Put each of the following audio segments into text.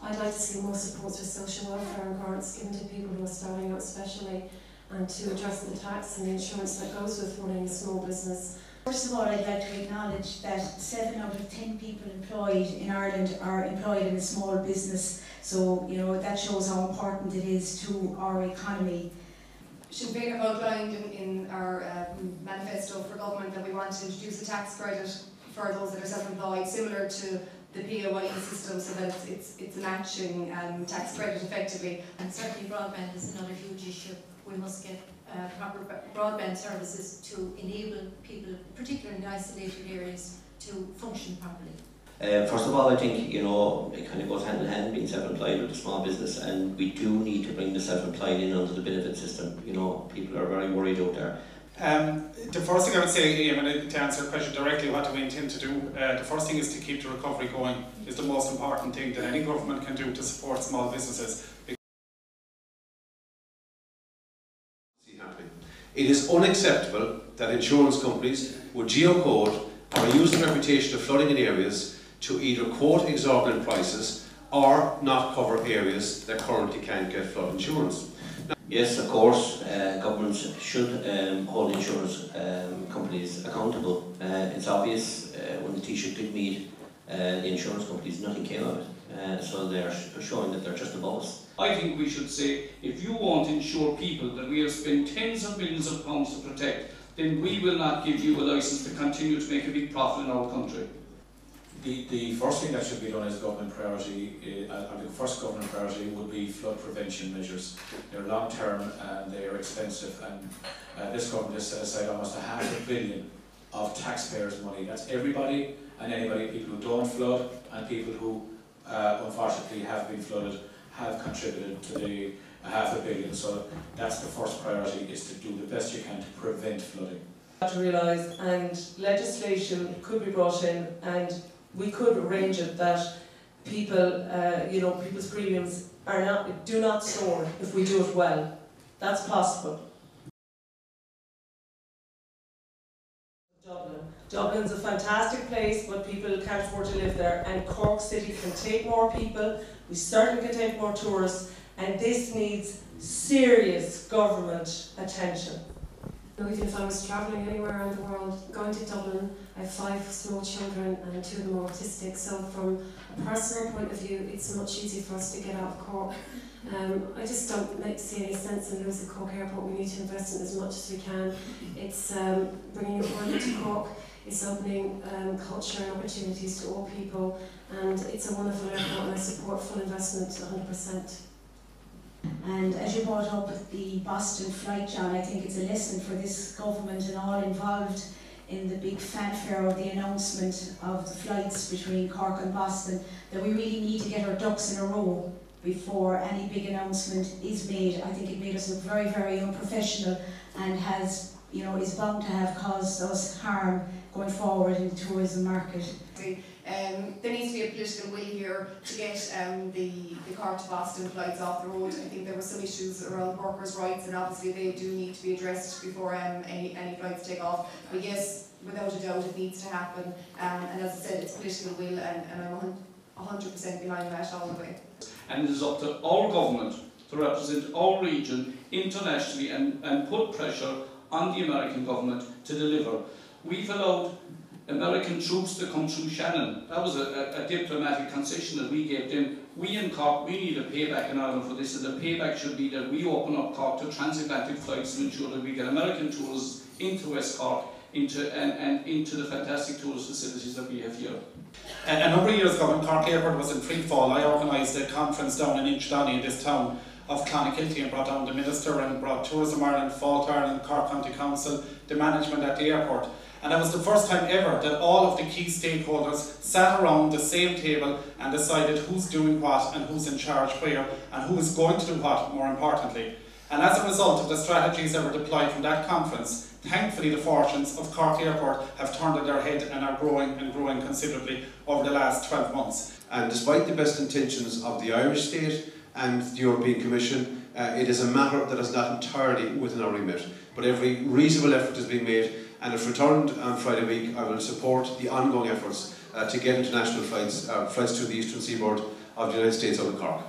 I'd like to see more support for social welfare and grants given to people who are starting out especially, and to address the tax and the insurance that goes with running a small business. First of all, I'd like to acknowledge that 7 out of 10 people employed in Ireland are employed in a small business, so that shows how important it is to our economy. Sinn Féin have outlined in our manifesto for government that we want to introduce a tax credit for those that are self-employed, similar to the PAYE system, so that it's a matching tax credit effectively. And certainly broadband is another huge issue. We must get proper broadband services to enable people, particularly in isolated areas, to function properly. First of all, I think it kind of goes hand in hand, being self-employed with a small business, and we do need to bring the self-employed in under the benefit system. People are very worried out there. The first thing I would say, to answer your question directly, what do we intend to do? The first thing is to keep the recovery going. Is the most important thing that any government can do to support small businesses. It is unacceptable that insurance companies would geocode or use the reputation of flooding in areas to either quote exorbitant prices or not cover areas that currently can't get flood insurance. Yes, of course, governments should hold insurance companies accountable. It's obvious when the Taoiseach did meet the insurance companies, nothing came of it. So they're showing that they're just above us. I think we should say, if you want to insure people that we have spent tens of millions of pounds to protect, then we will not give you a licence to continue to make a big profit in our country. The first thing that should be done as a government priority, the first government priority would be flood prevention measures. They're long term and they are expensive, and this government has set aside almost £500 million of taxpayers' money. That's everybody and anybody, people who don't flood and people who unfortunately have been flooded, have contributed to the £500 million. So that's the first priority, is to do the best you can to prevent flooding. To realise, and legislation could be brought in, and we could arrange it that people, people's premiums do not soar if we do it well. That's possible. Dublin's a fantastic place, but people can't afford to live there, and Cork City can take more people, we certainly can take more tourists, and this needs serious government attention. Even if I was travelling anywhere around the world, going to Dublin, I have 5 small children and 2 of them are autistic, so from a personal point of view it's much easier for us to get out of Cork. I just don't see any sense in losing Cork Airport. We need to invest in it as much as we can. It's bringing employment to Cork, it's opening culture and opportunities to all people, and it's a wonderful airport, and I support full investment 100%. And as you brought up the Boston flight, John, I think it's a lesson for this government and all involved in the big fanfare of the announcement of the flights between Cork and Boston, that we really need to get our ducks in a row before any big announcement is made. I think it made us look very, very unprofessional and has, is bound to have caused us harm going forward in the tourism market. There needs to be a political will here to get the Cork to Boston flights off the road. I think there were some issues around workers' rights, and obviously they do need to be addressed before any flights take off. But yes, without a doubt it needs to happen, and as I said, it's political will, and I'm 100% behind that all the way. And it is up to our government to represent our region internationally and put pressure on the American government to deliver. We've allowed American troops to come through Shannon. That was a diplomatic concession that we gave them. We in Cork, we need a payback in Ireland for this, and the payback should be that we open up Cork to transatlantic flights to ensure that we get American tourists into West Cork into the fantastic tourist facilities that we have here. A number of years ago, when Cork Airport was in free fall, I organised a conference down in Inchdowney, in this town of Clonakilty, and brought down the Minister and brought Tourism Ireland, Fault Ireland, Cork County Council, the management at the airport. And it was the first time ever that all of the key stakeholders sat around the same table and decided who's doing what and who's in charge where and who is going to do what, more importantly. And as a result of the strategies that were deployed from that conference, thankfully the fortunes of Cork Airport have turned on their head and are growing and growing considerably over the last 12 months. And despite the best intentions of the Irish state and the European Commission, it is a matter that is not entirely within our remit. But every reasonable effort is being made, and if returned on Friday week, I will support the ongoing efforts to get international flights to the eastern seaboard of the United States out of Cork.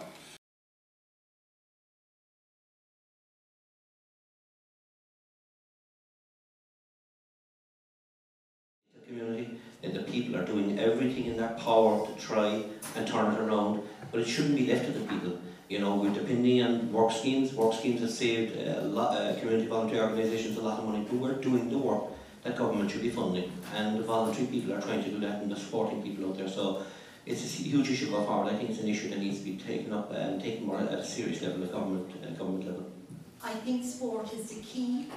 Community, and the people are doing everything in their power to try and turn it around, but it shouldn't be left to the people. You know, we're depending on work schemes. Work schemes have saved a lot, community volunteer organisations a lot of money, but we're doing the work that government should be funding, and the voluntary people are trying to do that, and they're supporting people out there. So it's a huge issue going forward. I think it's an issue that needs to be taken up and taken more at a serious level at government level. I think sport is the key.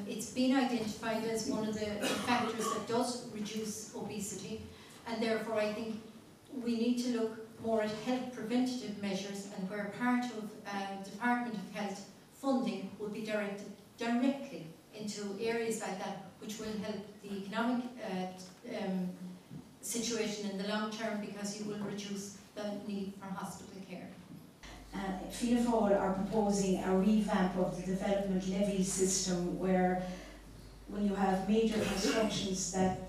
It's been identified as one of the factors that does reduce obesity, and therefore I think we need to look more at health preventative measures, and where part of Department of Health funding will be directed directly into areas like that, which will help the economic situation in the long term, because you will reduce the need for hospital care. Fianna Fáil are proposing a revamp of the development levy system, where when you have major constructions that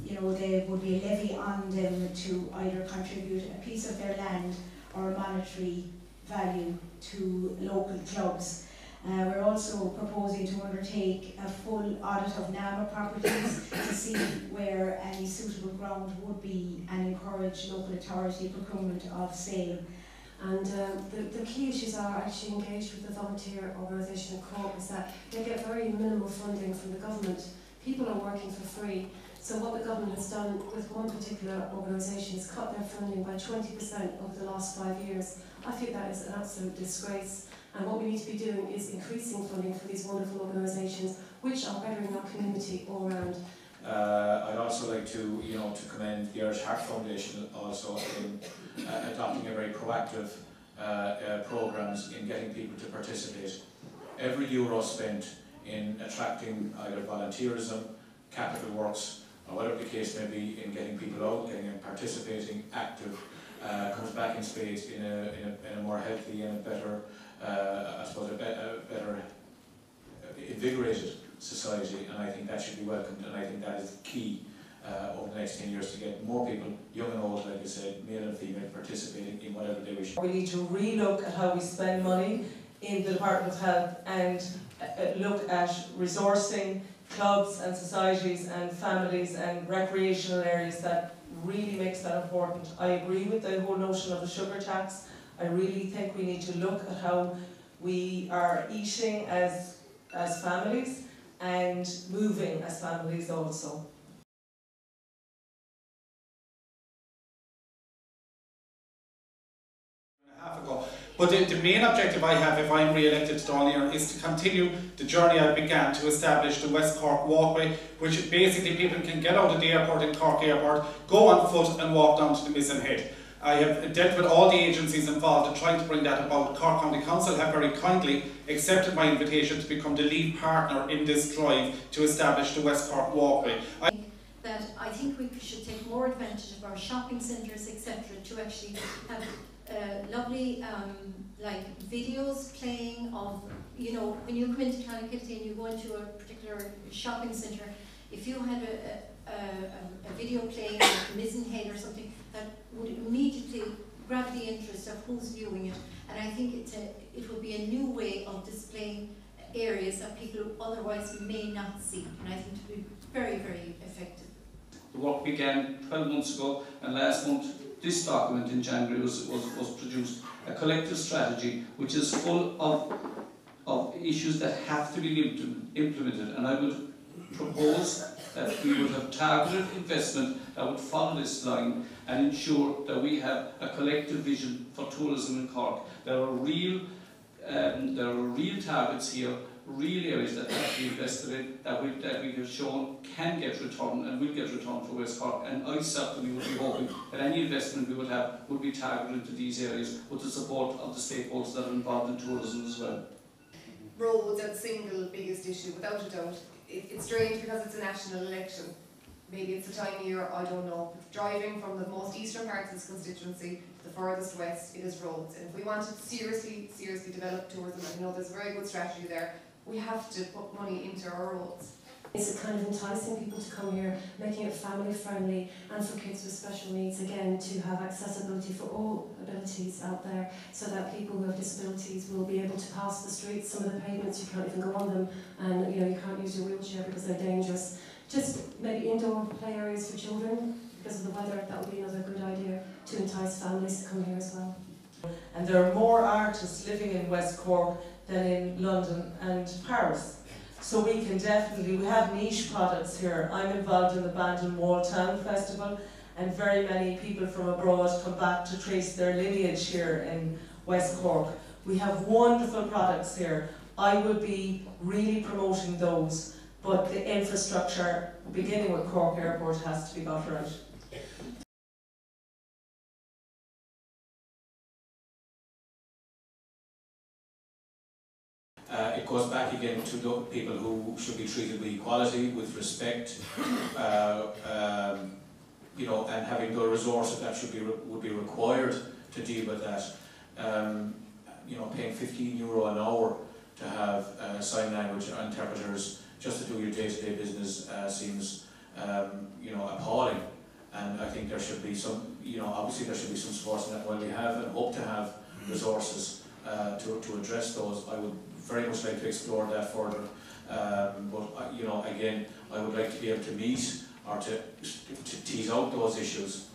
there would be a levy on them to either contribute a piece of their land or a monetary value to local clubs. We're also proposing to undertake a full audit of NAMA properties to see where any suitable ground would be, and encourage local authority procurement of sale. And the key issues are actually engaged with the volunteer organisation in Cork, is that they get very minimal funding from the government. People are working for free. So what the government has done with one particular organisation is cut their funding by 20% over the last 5 years. I think that is an absolute disgrace. And what we need to be doing is increasing funding for these wonderful organisations, which are bettering our community all round. I'd also like to commend the Irish Heart Foundation also in adopting a very proactive programmes in getting people to participate. Every euro spent in attracting either volunteerism, capital works, or whatever the case may be, in getting people out, getting them participating, active, comes back in spades in a more healthy and a better, I suppose, a better invigorated society, and I think that should be welcomed, and I think that is key over the next 10 years, to get more people, young and old, like I said, male and female, participating in whatever they wish. We need to re-look at how we spend money in the Department of Health, and look at resourcing clubs and societies and families and recreational areas. That really makes that important. I agree with the whole notion of a sugar tax. I really think we need to look at how we are eating as families and moving as families also. But the main objective I have, if I'm re-elected to Dáil is to continue the journey I began to establish the West Cork Walkway, which basically people can get out of the airport in Cork Airport, go on foot and walk down to the Mizzen Head. I have dealt with all the agencies involved in trying to bring that about. Cork County Council have very kindly accepted my invitation to become the lead partner in this drive to establish the West Cork Walkway. I think we should take more advantage of our shopping centres, etc., to actually have lovely like videos playing of, when you come into Clonakilty and you go into a particular shopping centre, if you had a video playing like Mizzen Head or something, that would immediately grab the interest of who's viewing it, and I think it would be a new way of displaying areas that people otherwise may not see, and I think it would be very, very effective. The work began 12 months ago, and last month this document in January was produced, a collective strategy which is full of issues that have to be implemented, and I would propose that we would have targeted investment that would follow this line and ensure that we have a collective vision for tourism in Cork. There are real targets here, real areas that have to be invested in, that we have shown can get return and will get return for West Cork, and I certainly would be hoping that any investment we would have would be targeted to these areas with the support of the stakeholders that are involved in tourism as well. Roads are the single biggest issue, without a doubt. It's strange because it's a national election. Maybe it's the time of year, I don't know. Driving from the most eastern parts of this constituency to the furthest west, it is roads. And if we want to seriously develop tourism, and I know there's a very good strategy there, we have to put money into our roads. It's kind of enticing people to come here, making it family friendly, and for kids with special needs, again, to have accessibility for all abilities out there, so that people who have disabilities will be able to pass the streets. Some of the pavements, you can't even go on them, and you can't use your wheelchair because they're dangerous. Just maybe indoor play areas for children, because of the weather, that would be another good idea to entice families to come here as well. And there are more artists living in West Cork than in London and Paris. So we can definitely, we have niche products here. I'm involved in the Band and Wall Town Festival, and very many people from abroad come back to trace their lineage here in West Cork. We have wonderful products here. I would be really promoting those, but the infrastructure, beginning with Cork Airport, has to be got right. It goes back again to the people who should be treated with equality, with respect, and having the resources that would be required to deal with that. Paying €15 an hour to have sign language interpreters just to do your day-to-day business seems, appalling. And I think there should be some, obviously there should be some support in that. While we have and hope to have resources to address those, I would very much like to explore that further. But again, I would like to be able to meet or to tease out those issues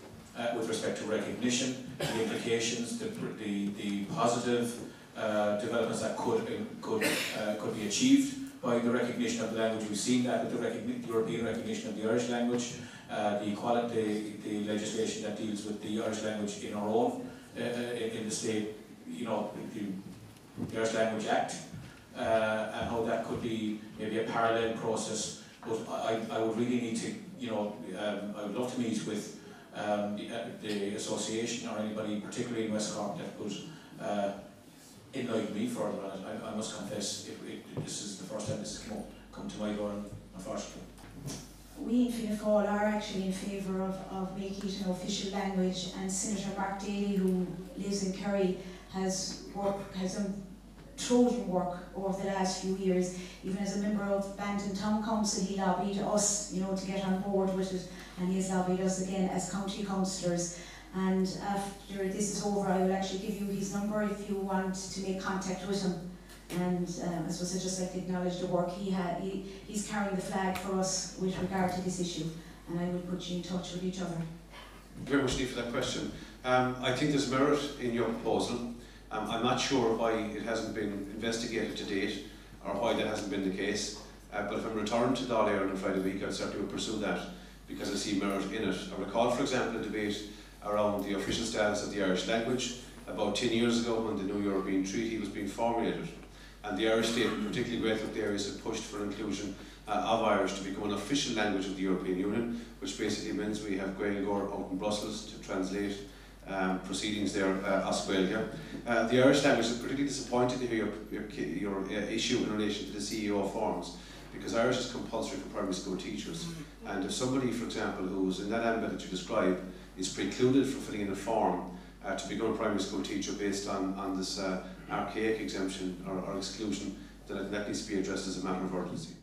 with respect to recognition, the implications, the positive developments that could be achieved by the recognition of the language. We've seen that with the European recognition of the Irish language, the legislation that deals with the Irish language in our own, in the state, the Irish Language Act, and how that could be maybe a parallel process. But I would really need to, I would love to meet with the association or anybody, particularly in West Cork, that could enlighten me further on it. I must confess, this is the first time this has come to my door, unfortunately. We in Fianna Fáil are actually in favour of making it an official language, and Senator Mark Daly, who lives in Kerry, has done trojan work over the last few years. Even as a member of Bandon Town Council, he lobbied us, to get on board with it, and he has lobbied us again as county councillors. And after this is over, I will actually give you his number if you want to make contact with him. And I suppose I'd just like to acknowledge the work he's carrying the flag for us with regard to this issue, and I will put you in touch with each other. Thank you very much, Lee, for that question. I think there's merit in your proposal. I'm not sure why it hasn't been investigated to date, or why that hasn't been the case. But if I'm returned to Dáil Éireann on Friday week, I certainly will pursue that, because I see merit in it. I recall, for example, a debate around the official status of the Irish language about 10 years ago when the new European Treaty was being formulated. And the Irish state, particularly Great areas, have pushed for inclusion of Irish to become an official language of the European Union, which basically means we have Gaeilgeoir out in Brussels to translate proceedings there as Gaeilge. The Irish language is particularly disappointed to hear your issue in relation to the CEO forms, because Irish is compulsory for primary school teachers. And if somebody, for example, who's in that ambit that you describe, is precluded from filling in a form to become a primary school teacher based on this archaic exemption or exclusion, then that needs to be addressed as a matter of urgency.